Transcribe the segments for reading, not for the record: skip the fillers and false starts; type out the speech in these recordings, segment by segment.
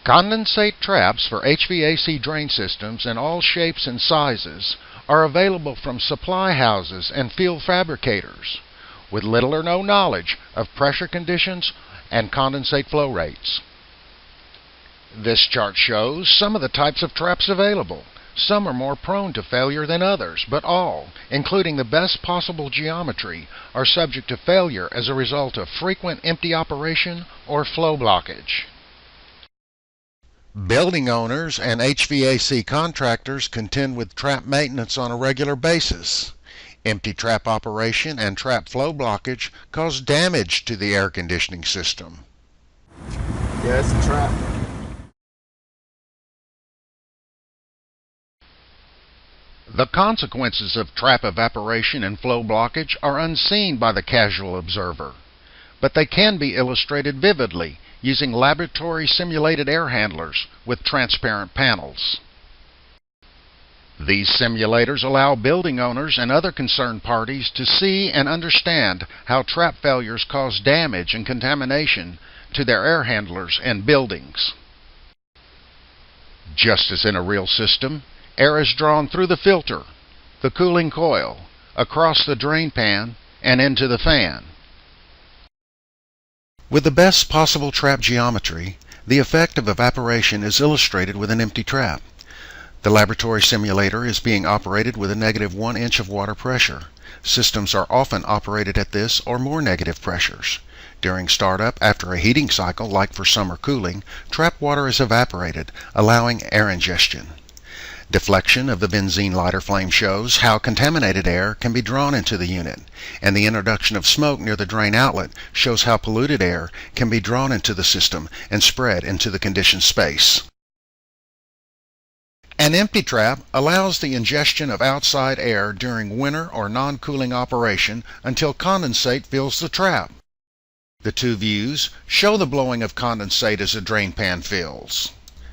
Condensate traps for HVAC drain systems in all shapes and sizes are available from supply houses and field fabricators with little or no knowledge of pressure conditions and condensate flow rates. This chart shows some of the types of traps available. Some are more prone to failure than others, but all, including the best possible geometry, are subject to failure as a result of frequent empty operation or flow blockage. Building owners and HVAC contractors contend with trap maintenance on a regular basis. Empty trap operation and trap flow blockage cause damage to the air conditioning system. Yeah, it's a trap. The consequences of trap evaporation and flow blockage are unseen by the casual observer, but they can be illustrated vividly using laboratory simulated air handlers with transparent panels. These simulators allow building owners and other concerned parties to see and understand how trap failures cause damage and contamination to their air handlers and buildings. Just as in a real system, air is drawn through the filter, the cooling coil, across the drain pan, and into the fan. With the best possible trap geometry, the effect of evaporation is illustrated with an empty trap. The laboratory simulator is being operated with a -1 inch of water pressure. Systems are often operated at this or more negative pressures. During startup, after a heating cycle like for summer cooling, trap water is evaporated, allowing air ingestion. Deflection of the benzene lighter flame shows how contaminated air can be drawn into the unit, and the introduction of smoke near the drain outlet shows how polluted air can be drawn into the system and spread into the conditioned space. An empty trap allows the ingestion of outside air during winter or non-cooling operation until condensate fills the trap. The two views show the blowing of condensate as the drain pan fills.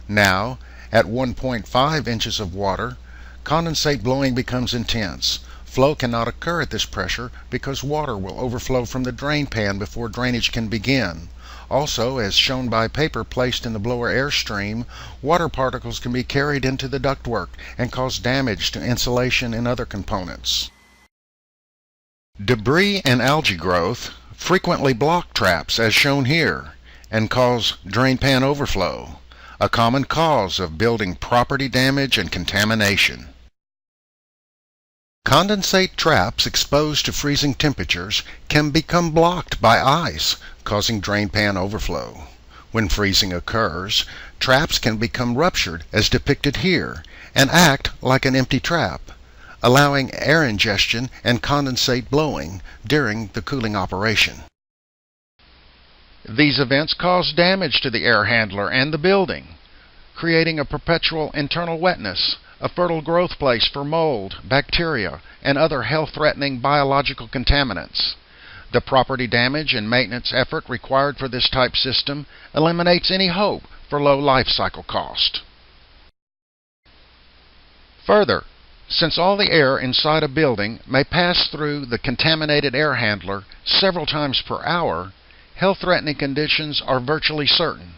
Now, at 1.5 inches of water, condensate blowing becomes intense. Flow cannot occur at this pressure because water will overflow from the drain pan before drainage can begin. Also, as shown by paper placed in the blower airstream, water particles can be carried into the ductwork and cause damage to insulation and other components. Debris and algae growth frequently block traps as shown here and cause drain pan overflow, a common cause of building property damage and contamination. Condensate traps exposed to freezing temperatures can become blocked by ice, causing drain pan overflow. When freezing occurs, traps can become ruptured as depicted here and act like an empty trap, allowing air ingestion and condensate blowing during the cooling operation. These events cause damage to the air handler and the building, creating a perpetual internal wetness, a fertile growth place for mold, bacteria, and other health-threatening biological contaminants. The property damage and maintenance effort required for this type system eliminates any hope for low life cycle cost. Further, since all the air inside a building may pass through the contaminated air handler several times per hour, health-threatening conditions are virtually certain.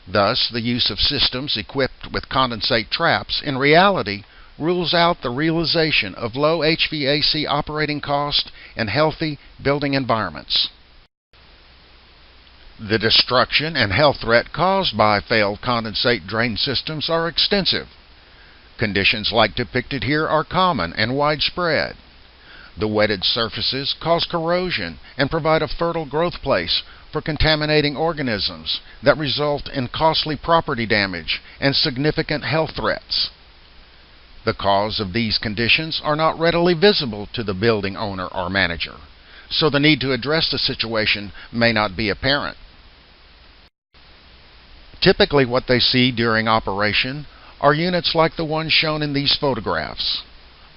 Thus, the use of systems equipped with condensate traps in reality rules out the realization of low HVAC operating cost and healthy building environments. The destruction and health threat caused by failed condensate drain systems are extensive. Conditions like depicted here are common and widespread. The wetted surfaces cause corrosion and provide a fertile growth place for contaminating organisms that result in costly property damage and significant health threats. The cause of these conditions are not readily visible to the building owner or manager, so the need to address the situation may not be apparent. Typically, what they see during operation are units like the one shown in these photographs.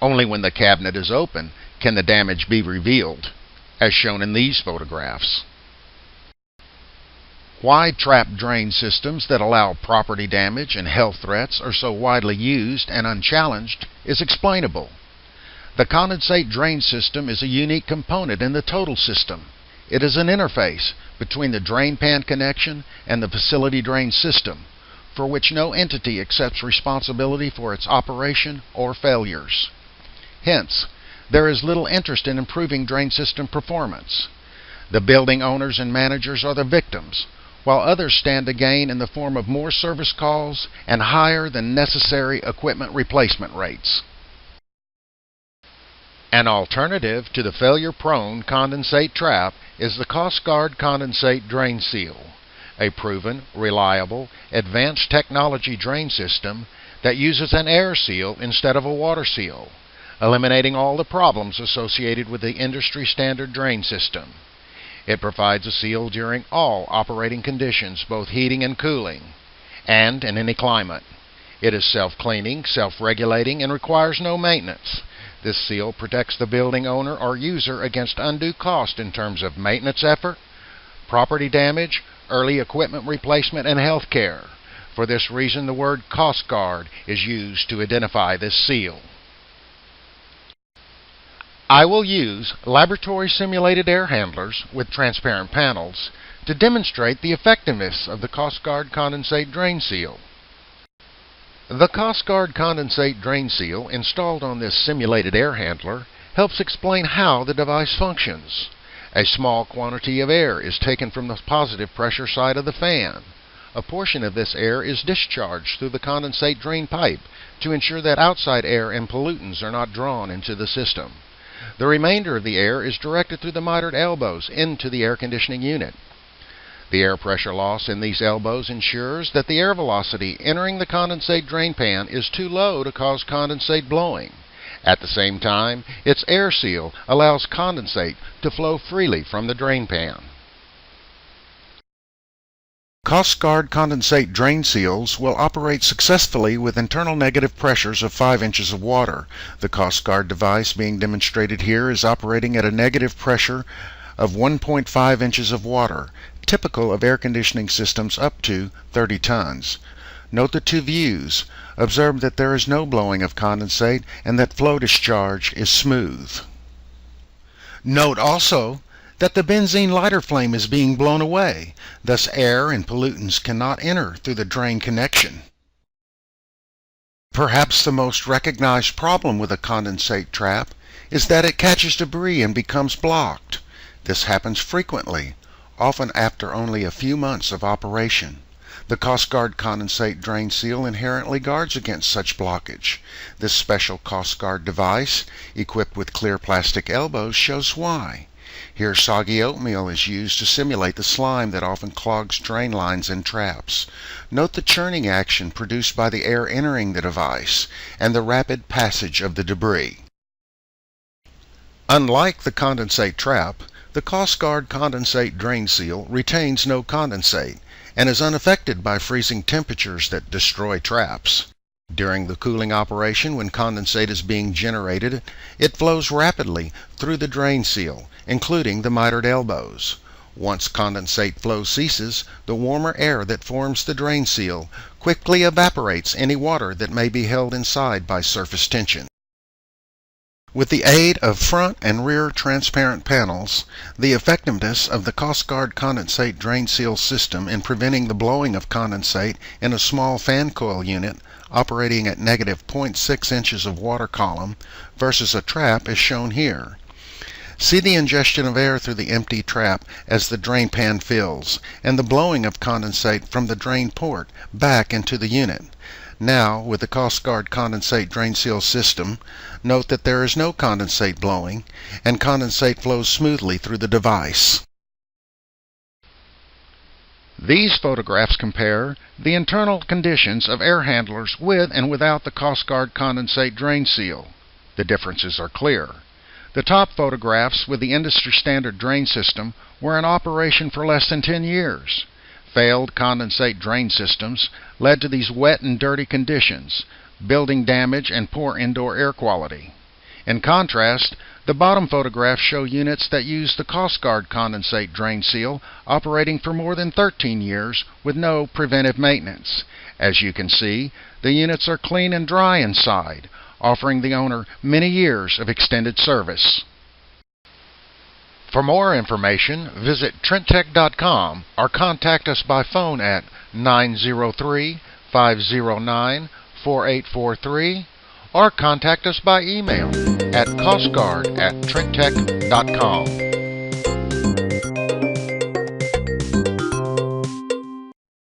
Only when the cabinet is open can the damage be revealed, as shown in these photographs. Why trap drain systems that allow property damage and health threats are so widely used and unchallenged is explainable. The condensate drain system is a unique component in the total system. It is an interface between the drain pan connection and the facility drain system, for which no entity accepts responsibility for its operation or failures. Hence, there is little interest in improving drain system performance. The building owners and managers are the victims, while others stand to gain in the form of more service calls and higher than necessary equipment replacement rates. An alternative to the failure-prone condensate trap is the CostGard Condensate Drain Seal, a proven, reliable, advanced technology drain system that uses an air seal instead of a water seal, eliminating all the problems associated with the industry-standard drain system. It provides a seal during all operating conditions, both heating and cooling, and in any climate. It is self-cleaning, self-regulating, and requires no maintenance. This seal protects the building owner or user against undue cost in terms of maintenance effort, property damage, early equipment replacement, and health care. For this reason, the word CostGard is used to identify this seal. I will use laboratory simulated air handlers with transparent panels to demonstrate the effectiveness of the CostGard Condensate Drain Seal. The CostGard Condensate Drain Seal installed on this simulated air handler helps explain how the device functions. A small quantity of air is taken from the positive pressure side of the fan. A portion of this air is discharged through the condensate drain pipe to ensure that outside air and pollutants are not drawn into the system. The remainder of the air is directed through the mitered elbows into the air conditioning unit. The air pressure loss in these elbows ensures that the air velocity entering the condensate drain pan is too low to cause condensate blowing. At the same time, its air seal allows condensate to flow freely from the drain pan. CostGard condensate drain seals will operate successfully with internal negative pressures of 5 inches of water. The CostGard device being demonstrated here is operating at a negative pressure of 1.5 inches of water, typical of air conditioning systems up to 30 tons. Note the two views. Observe that there is no blowing of condensate and that flow discharge is smooth. Note also that the benzene lighter flame is being blown away, thus air and pollutants cannot enter through the drain connection. Perhaps the most recognized problem with a condensate trap is that it catches debris and becomes blocked. This happens frequently, often after only a few months of operation. The CostGard condensate drain seal inherently guards against such blockage. This special CostGard device, equipped with clear plastic elbows, shows why. Here, soggy oatmeal is used to simulate the slime that often clogs drain lines and traps. Note the churning action produced by the air entering the device and the rapid passage of the debris. Unlike the condensate trap, the CostGard condensate drain seal retains no condensate and is unaffected by freezing temperatures that destroy traps. During the cooling operation, when condensate is being generated, it flows rapidly through the drain seal, including the mitered elbows. Once condensate flow ceases, the warmer air that forms the drain seal quickly evaporates any water that may be held inside by surface tension. With the aid of front and rear transparent panels, the effectiveness of the CostGard condensate drain seal system in preventing the blowing of condensate in a small fan coil unit operating at negative 0.6 inches of water column versus a trap is shown here. See the ingestion of air through the empty trap as the drain pan fills, and the blowing of condensate from the drain port back into the unit. Now, with the CostGard condensate drain seal system, note that there is no condensate blowing, and condensate flows smoothly through the device. These photographs compare the internal conditions of air handlers with and without the CostGard condensate drain seal. The differences are clear. The top photographs with the industry standard drain system were in operation for less than 10 years. Failed condensate drain systems led to these wet and dirty conditions, building damage and poor indoor air quality. In contrast, the bottom photographs show units that use the CostGard condensate drain seal operating for more than 13 years with no preventive maintenance. As you can see, the units are clean and dry inside, offering the owner many years of extended service. For more information, visit trenttech.com or contact us by phone at 903 509-4843 or contact us by email at costguard@trinktech.com.